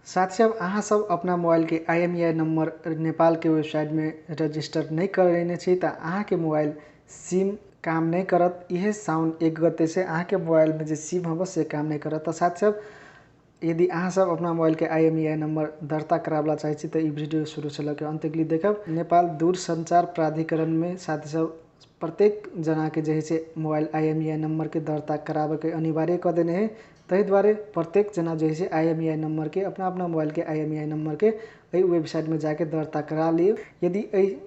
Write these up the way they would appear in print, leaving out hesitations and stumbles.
साथ ही अब अहाँ सब अपना मोबाइल के IMEI नंबर नेपाल के वेबसाइट में रजिस्टर नहीं करेने छी तो अहाँ के मोबाइल सिम काम नहीं करत। यह साउन 1 गते से अहाँ के मोबाइल में जो सिम हम से काम नहीं करत। तो साथ ही यदि अहाँ सब अपना मोबाइल के IMEI नंबर दर्ता करावला चाहे तो ये वीडियो शुरू से लेकर अंत तक देखब। नेपाल दूरसंचार प्राधिकरण में साथ ही सब प्रत्येक जना के जैसे मोबाइल IMEI नंबर के दर्ता करावे के अनिवार्य कर देने है। तही द्वारे प्रत्येक जना जैसे IMEI नंबर के अपना मोबाइल के IMEI नंबर के वेबसाइट में जाके दर्ता करा लियो। यदि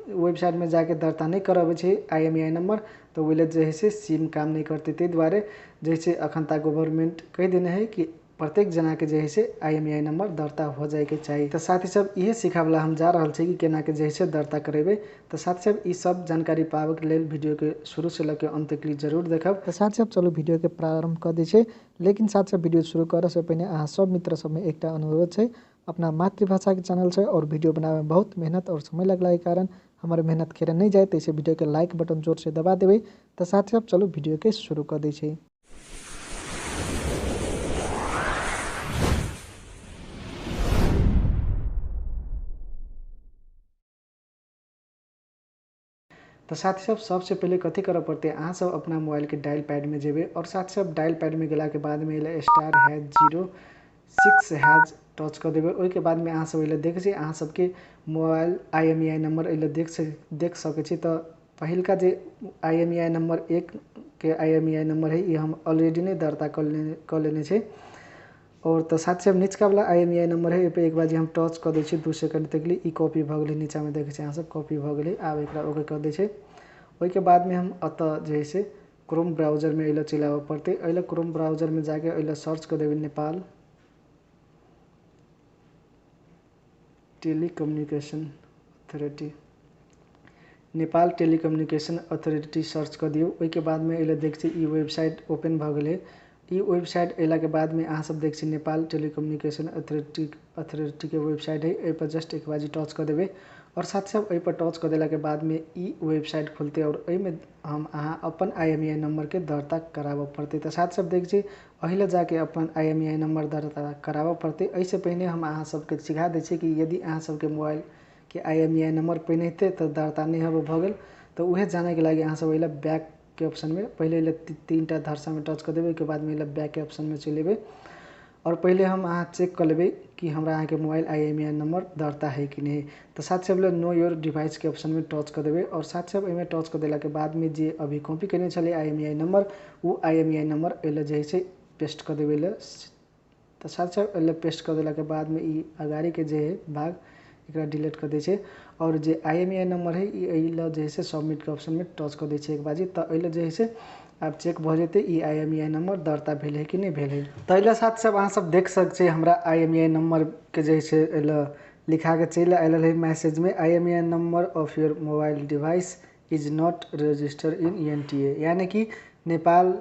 वेबसाइट में जाके दर्ता नहीं करावे छे IMEI नंबर तो वो जैसे सिम काम नहीं करते। ते द्वारे जैसे अखनता गवर्नमेंट कह देने है कि प्रत्येक जना के जैसे IMEI नंबर दर्ता हो जाए के चाहिए। तो साथ ही सब ये सिखावला हम जा रहा है कि केना के जैसे दर्ता करेबे। तो साथ ही सब ये सब जानकारी पावे के लेल वीडियो के शुरू से लेकर अंत तक जरूर देखब। तो साथ ही सब चलो वीडियो के प्रारंभ कर दी छे। लेकिन साथ सब वीडियो शुरू करे से पहले अहाँ सब मित्र सब में एक अनुरोध है, अपना मातृभाषा के चैनल से और वीडियो बनावे में बहुत मेहनत और समय लगला के कारण हमारे मेहनत खेर नहीं जाए तो इसे वीडियो के लाइक बटन जोर से दबा देवे। तो साथ ही सब चलो वीडियो के शुरू कर दी छे। तो साथ ही सब सबसे पहले कथी करे पड़ते है, अहाँ सब अपना मोबाइल के डायल पैड में जेबे और साथ ही सब डायल पैड में गेला के बाद में *#06# टच कर देवे। ओई के बाद में अहाँ सब देखे छी अहाँ सबके मोबाइल IMEI नंबर देख सके छी। तो पहिलका जे IMEI नंबर 1 के IMEI नंबर है ये हम ऑलरेडी नहीं दर्ता कर लेने छे। और तो साथ से नीचका वाला IMEI नंबर है ये पे एक बार हम टच कर दी 2 सेकंड तक लिए कॉपी भ गई। नीचा में देखे अहाँ सब कॉपी भ गई। आब एक ओके कर दी। ओई के बाद में हम अत जैसे क्रोम ब्राउजर में अल चलावे पड़ते। अल क्रोम ब्राउजर में जाके अल सर्च कर देवे Nepal telecommunication authority. Nepal telecommunication authority search कर दियो। ओई के बाद में अल देख ई वेबसाइट ओपन भ गई। ई वेबसाइट अला के बाद में अहाँ सब देख नेपाल टेलीकम्युनिकेशन अथॉरिटी के वेबसाइट है। ए पर जस्ट एक बाजी टच कर देवे और साथ सब ए पर टच कर देला के बाद में ई वेबसाइट खुलते और ए में हम अहाँ अपन IMEI नंबर के दर्ता करावे पड़ते। तो साथ सब देख अहिला जाके अपन IMEI नंबर दर्ता करावे पड़ते। ऐसे पहले हम अहाँ सबके सिखा दै छी कि यदि अहाँ सबके मोबाइल के IMEI नंबर पहले थे तो दर्ता नहीं हो भ गल। तो उहे जाने के लगे अहाँ सब अहिला बैक के ऑप्शन में पहले 3टा धरसा में टच कर देवे। के बाद में बैक के ऑप्शन में चले जेबे और पहले हम अहाँ चेक कर लेबे कि हमरा अहाँ के मोबाइल IMEI नंबर दर्ता है कि नहीं। तो साथ से नो योर डिवाइस के ऑप्शन में टच कर देवे और साथ से एमें टच कर देला के बाद में जे अभी कॉपी करने चले IMEI नंबर वो IMEI नंबर एल जैसे पेस्ट कर देवे। तो साथ से एल पेस्ट कर देला के बाद में ई अगाड़ी के जे है भाग एक डिलीट कर दे और जे IMEI नंबर है ये जैसे सबमिट के ऑप्शन में टच कर दे एक बाजी। तो अल जैसे आप चेक भ जेते ई IMEI नंबर दर्ता भेल है कि नहीं भेल है। तो अल साथ सब अहाँ सब देख सकते हमरा IMEI नंबर के जैसे अल लिखा के चल आयल है मैसेज में IMEI number of your mobile device is not register in NTA। यानी कि नेपाल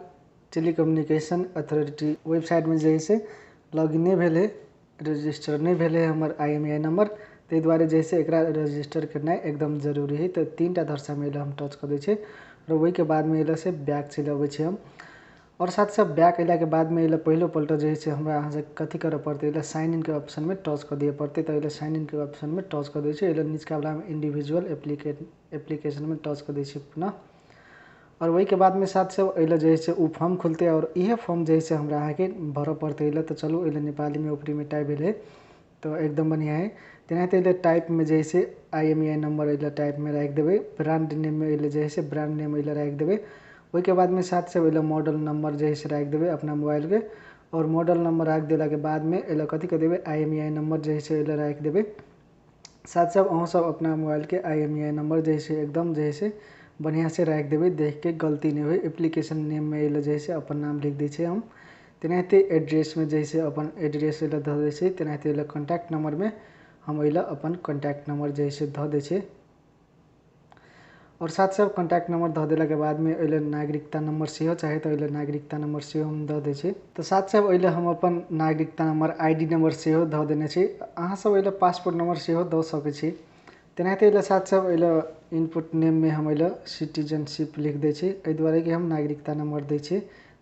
टेलीकम्युनिकेशन अथॉरिटी वेबसाइट में जैसे लॉगिन नहीं भेल है, रजिस्टर नहीं भेल है हमार IMEI नंबर। ते द्वारे जैसे एक रजिस्टर करना एकदम जरूरी है। तो 3टा धरसा में हम टच कर दे और वही के बाद में एल से बैक चले अबे हम और साथ सब बैक अला के बाद में एल पहलो पल्ट जैसे हमरा अहाँ से कथी करे पड़ते एल साइन इन के ऑप्शन में टच कर दिए पड़ते। तो एल साइन इन के ऑप्शन में टच कर दे एल नीचका वाला में इंडिविजुअल एप्लीकेशन में टच कर दे पुनः और वही के बाद में साथ सब एल जैसे वो फॉर्म खुलते और यह फॉर्म जैसे हमरा अहाँ के भर पड़ते एल। तो चलो एल नेपाली में ऊपरी में टाइप है तो एकदम बढ़िया है। तेनाते एल टाइप में जैसे IMEI नंबर एल टाइप में रख देवे। ब्रांड नेम में एल जैसे ब्रांड नेम एल रख देवे। वही के बाद में साथ से एल मॉडल नंबर जैसे रख देवे अपना मोबाइल के और मॉडल नंबर रख देला के बाद में एल कथी कर देवे IMEI नंबर जैसे एल रख देवे। साथ सब अहाँ सब अपना मोबाइल के IMEI नंबर जैसे एकदम जैसे बढ़िया से रख देवे देख के गलती नहीं हुई। एप्लीकेशन नेम में एल जैसे अपन नाम लिख दी हम। तेनाते एड्रेस में जैसे अपन एड्रेस एल ध दे तेनाते एल कॉन्टैक्ट नंबर में हम एल अपन कॉन्टैक्ट नंबर जैसे ध दे और साथ सब कॉन्टैक्ट नंबर ध देला के बाद में एल नागरिकता नंबर से चाहे तो एल नागरिकता नंबर से हम ध दे। तो साथ सब एल हम अपन नागरिकता नंबर ID नंबर से ध देने अहाँ सब एल पासपोर्ट नंबर से द सके छी। तेनाते एल साथ सब एल इनपुट नेम में हम एल सिटीजनशिप लिख दे एहि द्वारे कि हम नागरिकता नंबर दे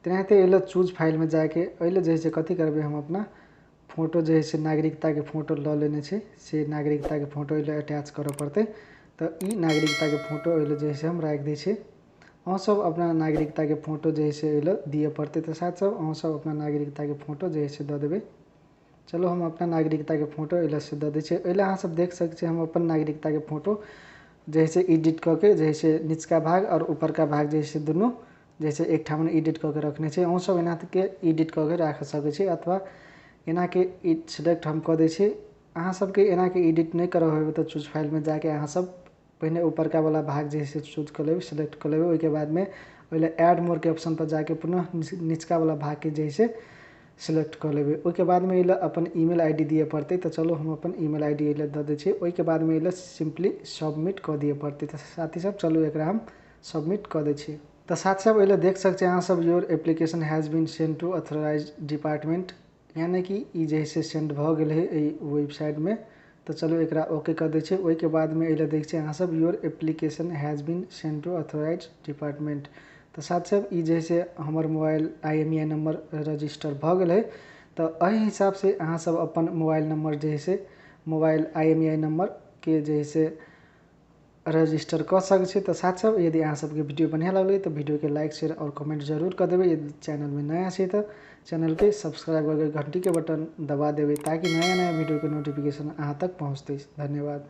तेनाते एल चूज फाइल में जाके एल जैसे कथी करबे हम अपना फोटो जे है से नागरिकता के फोटो ल लेने छे से नागरिकता के फोटो एले अटैच करे पड़ते। तो ई नागरिकता के फोटो एले जे है से हम राख दै छी। अहाँ सब अपना नागरिकता के फोटो जे है से एले दिए पड़ते। तो साथ सब अहाँ सब अपना नागरिकता के फोटो जे है से द देबे। चलो हम अपना नागरिकता के फोटो एले से द दै छी। एले अहाँ सब देख सकते हम अपन नागरिकता के फोटो जैसे एडिट करके जैसे निचका भाग और ऊपर का भाग जैसे दोनों जैसे एक ठाम एडिट करके रखने छे। अहाँ सब एना के एडिट करके राख सके छी अथवा एना के सिलेक्ट हम कर दै छी। अहाँ सबके एना के एडिट नहीं करब हो तो चूज फाइल में जाके अहाँ सब पहले ऊपरका वाला भाग जैसे चूज कर लेबे सिलेक्ट कर लेबे। उसके बाद में पहले ऐड मोर के ऑप्शन पर जाके पुनः निचका वाला भाग के जैसे सिलेक्ट कर लेबे। उसके बाद में इला अपन ईमेल आईडी दिए पड़ते। तो चलो हम अपन ईमेल आईडी इला द दै छी। उसके बाद में इला सिंपली सबमिट कर दिए पड़ते। तो साथी सब चलो एकरा हम सबमिट कर दै छी। तो साथ सब इला देख सकते हैं अहाँ सब your application has been send to authorised department यानी कि ई जैसे सेंड भ गेल है वेबसाइट में। तो चलो एकरा ओके कर दै छी। उसके बाद में इला देख अहाँ सब your application has been send to authorised department. तो साथ सब ई जैसे हमर मोबाइल IMEI नंबर रजिस्टर भ गेल है। तो अही हिसाब से अहाँ सब अपन मोबाइल नंबर जैसे मोबाइल IMEI नंबर के जैसे रजिस्टर कर सकते छी। तो साथ सब यदि अहाँ सबके वीडियो बढ़िया लगले तो वीडियो के लाइक शेयर और कमेंट जरूर कर देवे। यदि चैनल में नया छे तो चैनल के सब्सक्राइब करके घंटी के बटन दबा देवे ताकि नया नया वीडियो के नोटिफिकेशन अहाँ तक पहुँचते। धन्यवाद।